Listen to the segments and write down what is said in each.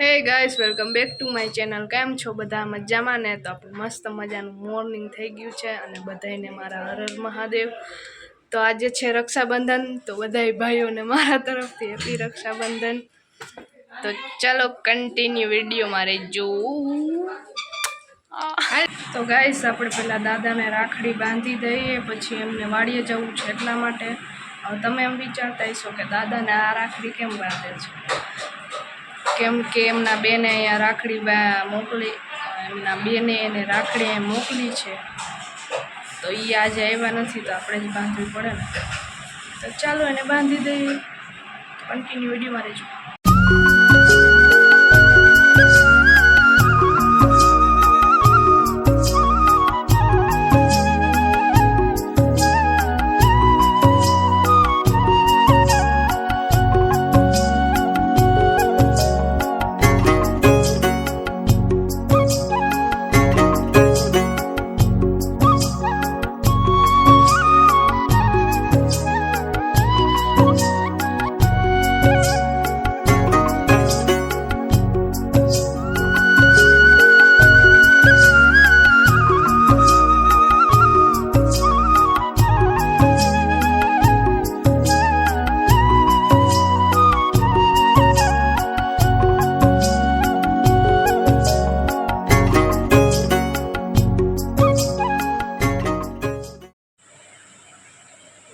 હે guys, welcome back to my channel. કેમ છો બધા? મજામાં ને? તો આપણે મસ્ત મજાનું મોર્નિંગ થઈ ગયું છે અને બધાને મારા હર હર મહાદેવ। તો આજે છે રક્ષાબંધન, તો બધાય ભાઈઓને મારા તરફથી હેપી રક્ષાબંધન। તો ચાલો કન્ટિન્યુ વિડીયોમાં રહેજો। તો ગાઈસ, આપણે પહેલા દાદાને રાખડી બાંધી દઈએ, પછી એમને વાડીએ જવું છે એટલા માટે। તમે એમ વિચારતા હશો કે દાદાને આ રાખડી કેમ બાંધે છે? કેમ કે એમના બેને અહીંયા રાખડી મોકલી, એમના બેને એને રાખડી અહીં મોકલી છે, તો એ આજે આવ્યા નથી તો આપણે જ બાંધવી પડે ને। તો ચાલો એને બાંધી દઈએ, કન્ટિન્યુ વિડીયોમાં રહેજો।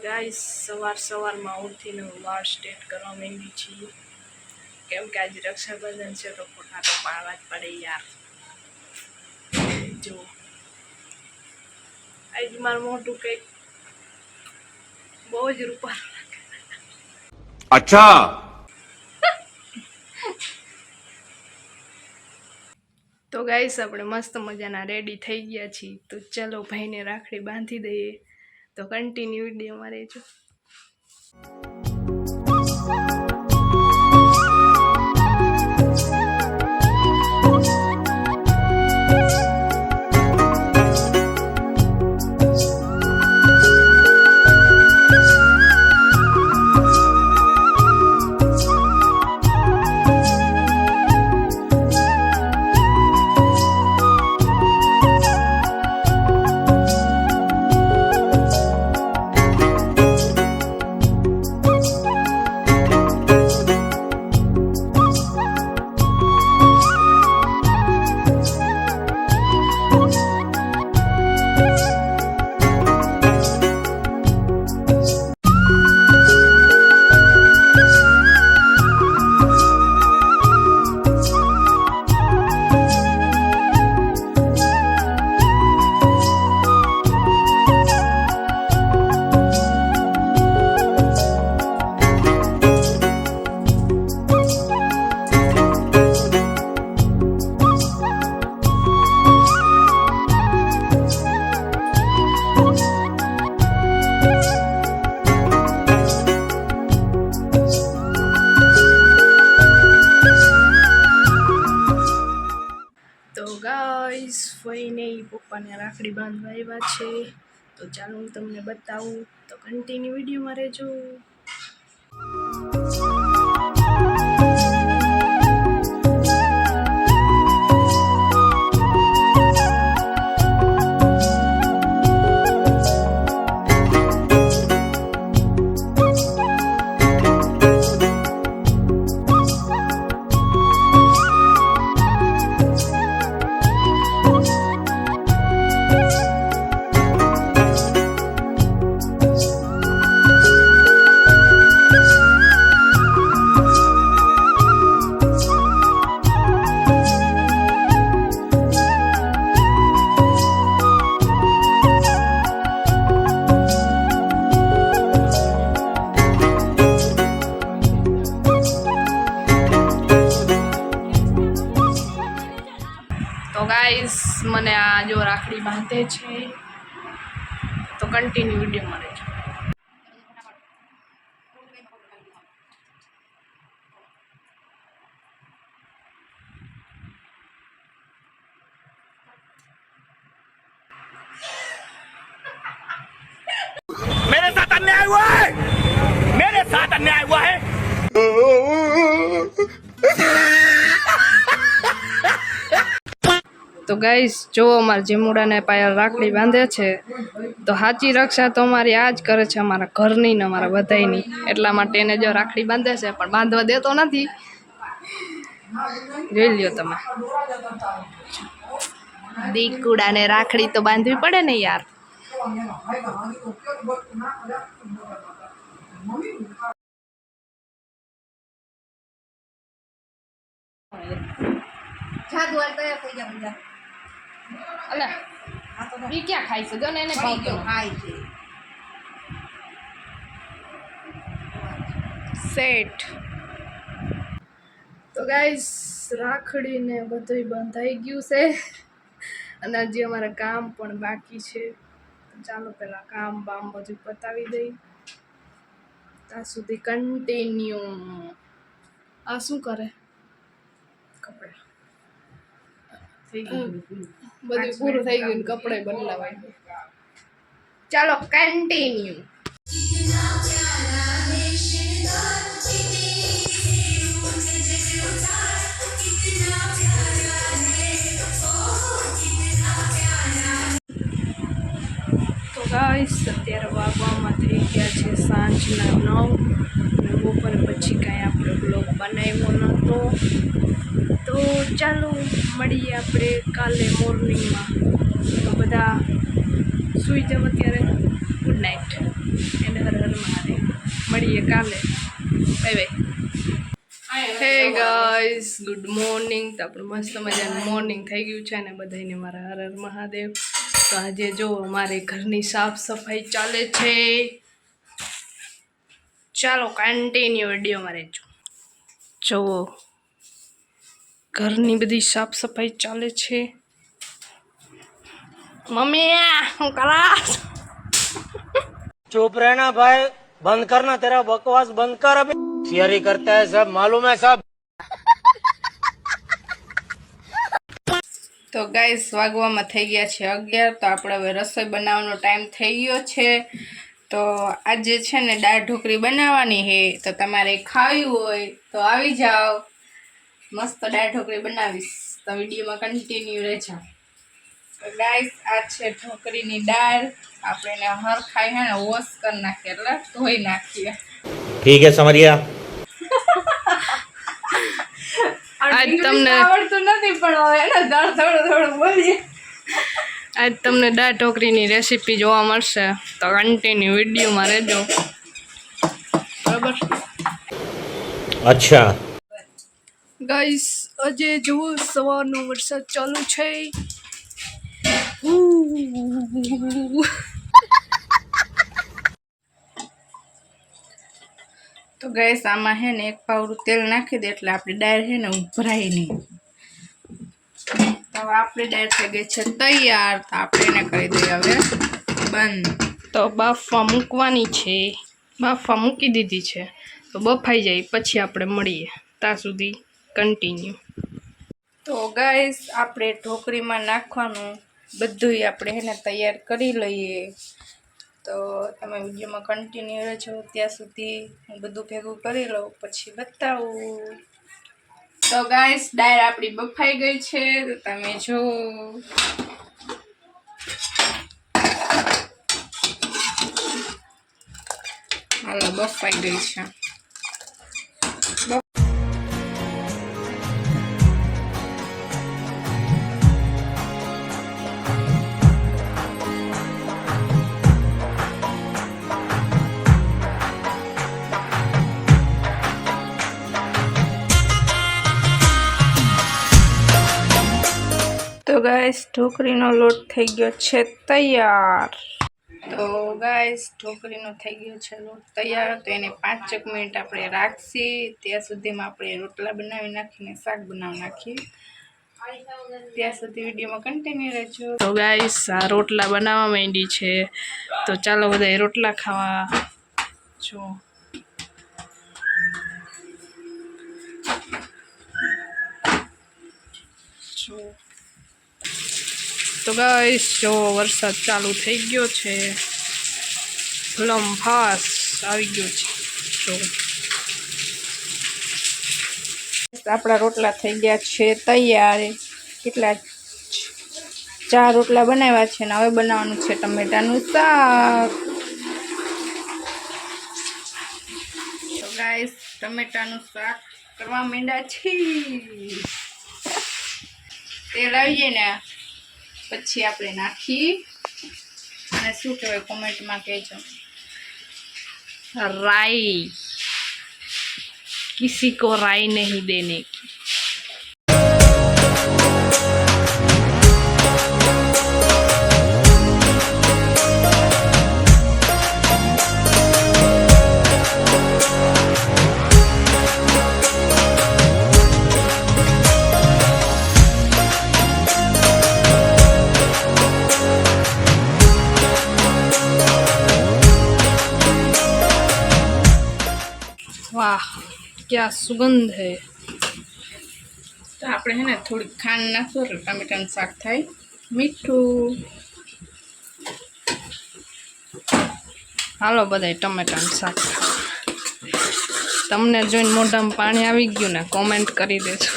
ગાઈસ, સવારમાં ઉઠીને હું વાળ સ્ટ્રેટ કરવા માંડી છીએ, કેમ કે આજે રક્ષાબંધન છે તો ફોટા તો પાડવા જ પડે યાર। જો આજ મારું મોટું કંઈક બહુ જ રૂપાળું લાગે। અચ્છા। તો ગાઈસ, આપણે મસ્ત મજાના રેડી થઈ ગયા છીએ, તો ચલો ભાઈને રાખડી બાંધી દઈએ। તો કન્ટિન્યુ વિડીયોમાં રહેજો। તો ગાઈસ, ફઈને પપ્પાને રાખડી બાંધવા આવ્યા છે, તો ચાલો હું તમને બતાવું। તો કન્ટિન્યુ વિડીયોમાં રહેજો। તો ગાઈસ, મને આ જો રાખડી બાંધે છે, તો કન્ટિન્યુ વિડીયોમાં રહેજો। मेरे साथ अन्याय हुआ है, मेरे साथ अन्याय हुआ है। તો ગાઈસ જો અમારા જીમુડાને પાયા રાખડી બાંધે છે તો સાચી રક્ષા તો અમારી આ જ કરે છે, અમારા ઘરની ને અમારા બધાયની. એટલા માટે એને જો રાખડી બાંધે છે પણ બાંધવા દેતો નથી. જોઈ લ્યો તમે, દીકુડાને રાખડી તો બાંધવી પડે ને યાર. અલા ઈ ક્યાં ખાય છે? જો ને એને ભાવતો નથી. સેટ. તો ગાઈસ રાખડી ને બધું બંધાઈ ગયું છે અને હજી અમારે કામ પણ બાકી છે. ચાલો પેલા કામ બામ બધું પતાવી દઈ, ત્યાં સુધી કન્ટિન્યુ. આ શું કરે? કપડા બધું પૂરું થઈ ગયું, કપડાં બદલાવાય. ચાલો કન્ટિન્યુ. તો ગાઈસ અત્યારે વાગવામાં થઈ ગયા છે સાંજના 9 અને બપોર પછી કાંઈ આપણે બ્લોગ બનાવ્યો નહોતો. તો ચાલો મળીએ આપણે કાલે મોર્નિંગમાં. તો બધા સૂઈ જાવ અત્યારે. Good night and Har Har Mahadev. મળીએ કાલે. Bye bye. હે ગાઈસ ગુડ મોર્નિંગ. તો આપણું મસ્ત મજાનું મોર્નિંગ થઈ ગયું છે અને બધાને મારા હર હર મહાદેવ. તો આજે જો અમારે ઘરની સાફ સફાઈ ચાલે છે. ચાલો કન્ટિન્યુ વિડીયોમાં રહેજો. જુઓ ઘરની બધી સાફ સફાઈ ચાલે છે. મમ્મી હું કરાસ? चुप रहना भाई, बंद करना तेरा बकवास बंद कर अभी। थियरी करता है सब, मालूम है सब। તો ગાઈસ વાગવામાં થઈ ગયા છે 11. તો આપણે હવે રસોઈ બનાવવાનો ટાઈમ થઈ ગયો છે. તો આજે છે ને દાળ ઢોકળી બનાવવાની છે. તો તમારે ખાવી હોય તો આવી જાઓ. મસ્ત દાળ ઢોકળી બનાવીશ, તો વિડીયોમાં કન્ટિન્યુ રહેજો. તો ગાઈસ આ છે ઢોકળીની દાળ. આપણે એને હરખાઈ હે ને વોશ કરી નાખીએ, એટલે ધોઈ નાખીએ. ठीक है समझ गया। આજ તમને આવડતું નથી પણ હવે એને થોડું થોડું બોલીએ. આજ તમને દાળ ઢોકળીની રેસીપી જોવા મળશે, તો કન્ટિન્યુ વિડીયોમાં રહેજો. બરાબર. अच्छा ગાઈસ આજે જુઓ સવારનો વરસાદ ચાલુ છે. તો ગાઈસ આમાં હે ને 1 પાવડું તેલ નાખી દે એટલે આપણી દાળ હે ને ઉભરાય નહીં. તો આપણી દાળ થઈ ગઈ છે તૈયાર. તો આપણે એને કરી દઈએ હવે બંધ. તો બાફવા મૂકવાની છે. બાફવા મૂકી દીધી છે. તો બફાઈ જાય પછી આપણે મળીએ. ત્યાં સુધી કન્ટિન્યુ. તો ગાઈસ આપણે ઢોકળીમાં નાખવાનું બધું આપણે હે ને તૈયાર કરી લઈએ. તો તમે વિડીયોમાં કન્ટિન્યુ રહેજો. ત્યાં સુધી હું બધું ભેગું કરી લઉં પછી બતાવું. તો ગાઈસ દાળ આપણી બફાઈ ગઈ છે. તો તમે જો હાલો બફાઈ ગઈ છે. તો ગાઈસ ઢોકળીનો લોટ થઈ ગયો છે તૈયાર. તો ગાઈસ ઢોકળીનો થઈ ગયો છે લોટ તૈયાર. તો એને 5 મિનિટ આપણે રાખશી. ત્યાં સુધીમાં આપણે રોટલા બનાવી નાખીને શાક બનાવી નાખીએ. ત્યાં સુધી વિડીયોમાં કન્ટિન્યુ રહેજો. તો ગાઈસ આ રોટલા બનાવવા માંડી છે. તો ચાલો બધા રોટલા ખાવા. જો તો ગાઈસ જો વરસાદ ચાલુ થઈ ગયો છે. લંફાસ આવી ગયો છે. જો આપણા રોટલા થઈ ગયા છે તૈયાર. કેટલા 4 રોટલા બનાવ્યા છે ને હવે બનાવવાનું છે ટમેટાનું શાક. તો ગાઈસ ટમેટાનું શાક કરવા માંડ્યા છીએ. તેલ આવી જાય ને પછી આપણે નાખી અને શું કહેવાય કોમેન્ટમાં કહેજો. राई, किसी को राई नहीं देने की. वाह क्या सुगंध है. તો આપણે છે ને થોડી ખાંડ નાખશું એટલે ટમેટાનું શાક થાય મીઠું. હાલો બધાય ટમેટાનું શાક તમને જોઈને મોઢામાં પાણી આવી ગયું ને કોમેન્ટ કરી દેજો.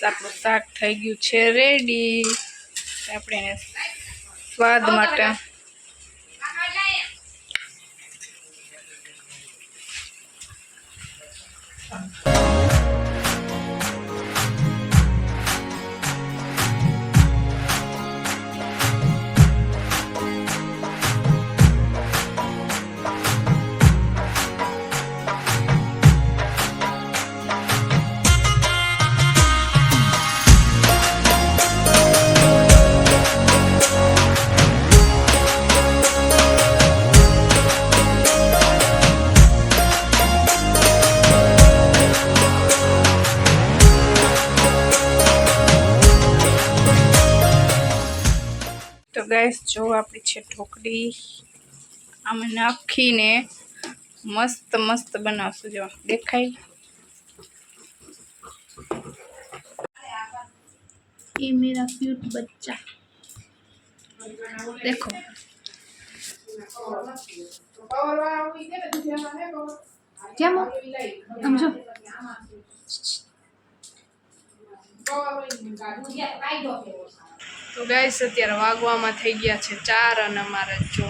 આપણું શાક થઈ ગયું છે રેડી. આપણે એને સ્વાદ માટે તો ગાઈસ જો આપણી છે ઢોકળી આમાં નાખીને મસ્ત મસ્ત બનાવશું. જો દેખાય ये मेरा क्यूट बच्चा देखो. કેમ સમજો તો ગાઈસ અત્યારે વાગવામાં થઈ ગયા છે 4 અને અમારે જો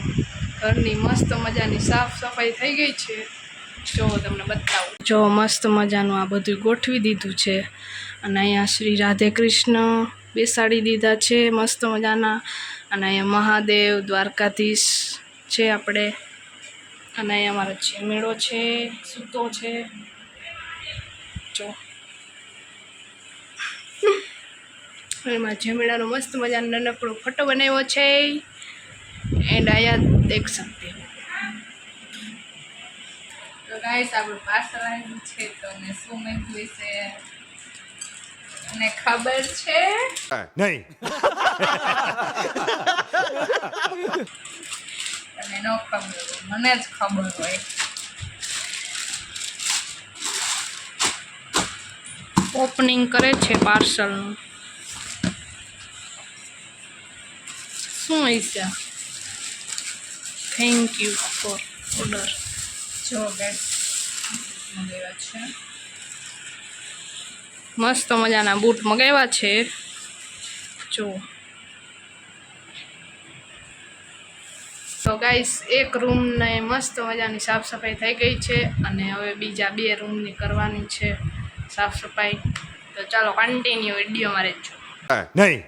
ઘરની મસ્ત મજાની સાફ સફાઈ થઈ ગઈ છે. જો તમને બતાવું. જો મસ્ત મજાનું આ બધું ગોઠવી દીધું છે અને અહીંયા શ્રી રાધે કૃષ્ણ બેસાડી દીધા છે મસ્ત મજાના. અને અહીંયા મહાદેવ દ્વારકાધીશ છે આપણે. અને અહીંયા અમારો જેમેળો છે સૂતો છે. જો એમાં જેમેળાનો મસ્ત મજાનો નાનકડો ફોટો બનાવ્યો છે. એન્ડ અહીંયા દેખ શકતે હો. તો ગાઈસ આપણું પાર્સલ આવ્યું છે તો એને શું મંગાવ્યું છે અને ખબર છે नहीं અને નો ખબર હોય મને જ ખબર હોય. ઓપનિંગ કરે છે પાર્સલનું. શું હશે? Thank you for order. જો ગાઈસ મંગાવ્યા છે મસ્ત મજાના બૂટ મંગાવ્યા છે. જો તો ગાઈસ એક રૂમને મસ્ત મજાની સાફ સફાઈ થઈ ગઈ છે અને હવે બીજા 2 રૂમની કરવાની છે સાફ સફાઈ. તો ચાલો કન્ટિન્યુ વિડીયો મારે જો. नहीं